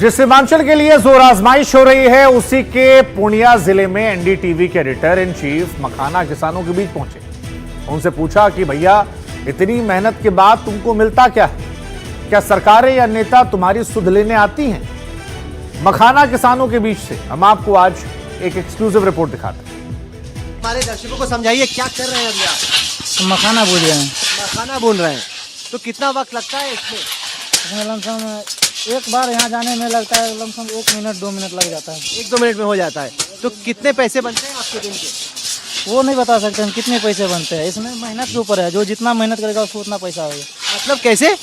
जिस सीमांचल के लिए जोर आजमाइश हो रही है, उसी के पूर्णिया जिले में एनडीटीवी के एडिटर इन चीफ मखाना किसानों के बीच पहुंचे। उनसे पूछा कि भैया, इतनी मेहनत के बाद तुमको मिलता क्या है? क्या सरकारें या नेता तुम्हारी सुध लेने आती हैं? मखाना किसानों के बीच से हम आपको आज एक एक्सक्लूसिव रिपोर्ट दिखाते हैं। हमारे दर्शकों को समझाइए क्या कर रहे हैं अभी आप? मखाना बोल रहे हैं। मखाना बोल रहे हैं, तो कितना वक्त लगता है इसमें? इसमें लमसम एक बार यहाँ जाने में लगता है लमसम 1 मिनट 2 मिनट लग जाता है। 1-2 मिनट में हो जाता है। तो कितने पैसे बनते हैं आपके दिन के? वो नहीं बता सकते हम कितने पैसे बनते हैं। इसमें मेहनत के ऊपर है, जो जितना मेहनत करेगा उसको उतना पैसा होगा। मतलब कैसे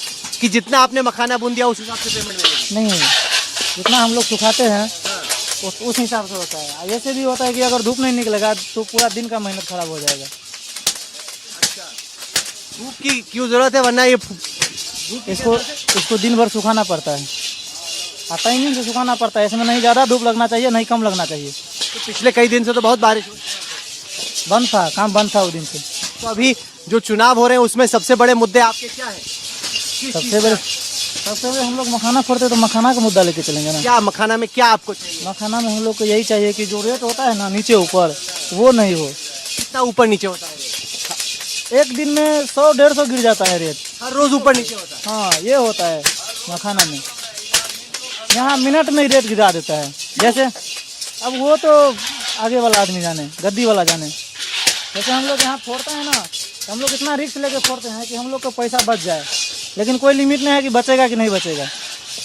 कि जितना आपने मखाना बुन दिया उस हिसाब से पेमेंट मिलेगी? नहीं, जितना हम लोग सुखाते हैं उस हिसाब से होता है। ऐसे भी होता है कि अगर धूप नहीं निकलेगा तो पूरा दिन का मेहनत खराब हो जाएगा। धूप की क्यों जरूरत है, वरना ये इसको दिन भर सुखाना पड़ता है और टाइमिंग से सुखाना पड़ता है। इसमें नहीं ज़्यादा धूप लगना चाहिए, नहीं कम लगना चाहिए। तो पिछले कई दिन से तो बहुत बारिश हुई। बंद था, काम बंद था उस दिन से। तो अभी जो चुनाव हो रहे हैं उसमें सबसे बड़े मुद्दे आपके क्या है? सबसे बड़े हम लोग मखाना फोड़ते तो मखाना का मुद्दा लेके चलेंगे ना। क्या मखाना में क्या आपको चाहिए? मखाना में हम लोग को यही चाहिए कि जो रेट होता है ना नीचे ऊपर, वो नहीं हो। कितना ऊपर नीचे होता है? एक दिन में 100-150 गिर जाता है रेट। हर रोज ऊपर नीचे होता है? हाँ, ये होता है मखाना में। यहाँ मिनट में ही रेट गिरा देता है। जैसे अब वो तो आगे वाला आदमी जाने, गद्दी वाला जाने। जैसे हम लोग यहाँ फोड़ते हैं ना, तो हम लोग इतना रिस्क लेके फोड़ते हैं कि हम लोग का पैसा बच जाए, लेकिन कोई लिमिट नहीं है कि बचेगा कि नहीं बचेगा।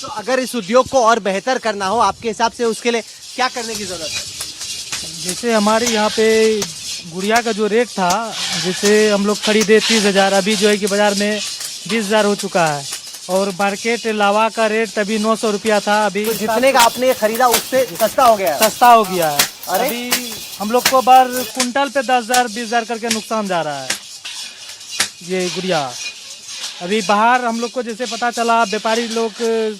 तो अगर इस उद्योग को और बेहतर करना हो आपके हिसाब से, उसके लिए क्या करने की जरूरत है? जैसे हमारे यहाँ पे गुड़िया का जो रेट था, जैसे हम लोग खरीदे 30,000, अभी जो है कि बाजार में 20,000 हो चुका है। और मार्केट लावा का रेट अभी 900 रुपया था। अभी तो जितने का आपने ये खरीदा उससे सस्ता हो गया है? सस्ता हो गया है। अरे? अभी हम लोग को बार कुंटल पे 10,000 20,000 करके नुकसान जा रहा है ये गुड़िया। अभी बाहर हम लोग को जैसे पता चला, व्यापारी लोग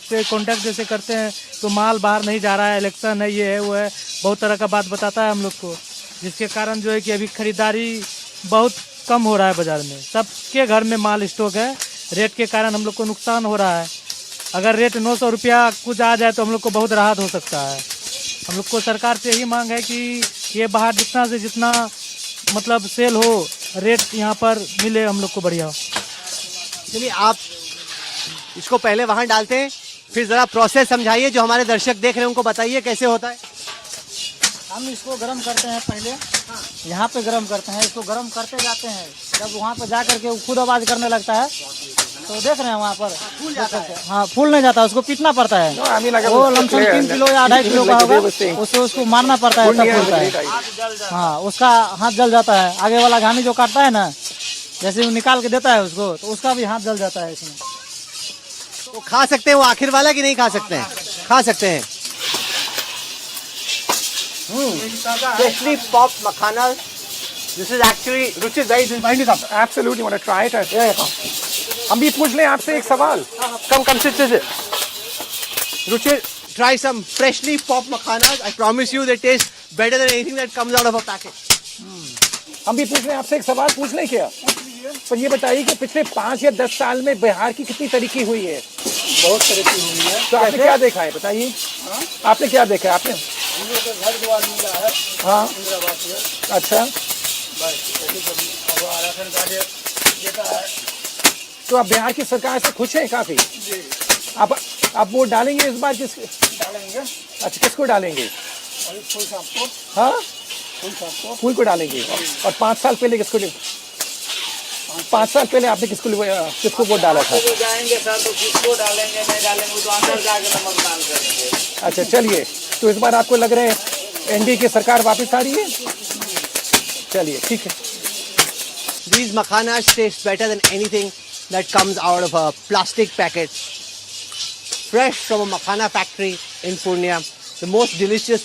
से कांटेक्ट जैसे करते हैं तो माल बाहर नहीं जा रहा है, इलेक्शन है, ये है वो है, बहुत तरह का बात बताता है हम लोग को, जिसके कारण जो है कि अभी खरीदारी बहुत कम हो रहा है बाज़ार में। सबके घर में माल स्टॉक है, रेट के कारण हम लोग को नुकसान हो रहा है। अगर रेट 900 रुपया कुछ आ जाए तो हम लोग को बहुत राहत हो सकता है। हम लोग को सरकार से यही मांग है कि ये बाहर जितना से जितना मतलब सेल हो, रेट यहाँ पर मिले हम लोग को बढ़िया। चलिए, आप इसको पहले वहाँ डालते हैं, फिर ज़रा प्रोसेस समझाइए, जो हमारे दर्शक देख रहे हैं उनको बताइए कैसे होता है। हम इसको गर्म करते हैं पहले, यहाँ पे गर्म करते हैं, इसको गर्म करते जाते हैं। जब वहाँ पर जा करके वो खुद आवाज़ करने लगता है तो देख रहे हैं वहाँ पर फूल जाता है। हाँ, फूल नहीं जाता, उसको पीटना पड़ता है। वो लमसम 3 किलो या 2.5 किलो का होगा, उसको मारना पड़ता है, तब फूलता है। हाँ, उसका हाथ जल जाता है। आगे वाला घानी जो काटता है ना, जैसे वो निकाल के देता है उसको, तो उसका भी हाथ जल जाता है इसमें। तो खा सकते हैं वो आखिर वाला कि नहीं खा सकते हैं? खा सकते हैं। Freshly popped makhana. This is actually Ruchi is very disappointed. Absolutely, want to try it? हम भी पूछ लें आपसे एक सवाल। Come sit. Ruchi, try some freshly popped makhanas. I promise you they taste better than anything that comes out of a packet. हम भी पूछ लें आपसे एक सवाल पूछ लें क्या? पर ये बताइए कि पिछले 5 या 10 साल में बिहार की कितनी तरक्की हुई है? बहुत तरक्की हुई है। तो आपने क्या देखा है, बताइए? आपने क्या देखा है? आपने हम लोग को घर द्वार मिला है। हाँ, अच्छा। तो आप बिहार की सरकार से खुश हैं काफी? आप वोट डालेंगे इस बार? डालेंगे। अच्छा, किसको डालेंगे? हाँ, फूल को डालेंगे। और 5 साल पहले किसको 5 साल पहले आपने किसको वोट डाला था? जाएंगे सर, तो किसको डालेंगे नहीं डालेंगे तो अंदर जाकर मतदान करेंगे। अच्छा, चलिए, तो इस बार आपको लग रहा है एनडीए की सरकार वापस आ रही है? चलिए, ठीक है। These makhanas taste better than anything that comes out of a plastic packet. Fresh from a makhana factory in Purnia. The most delicious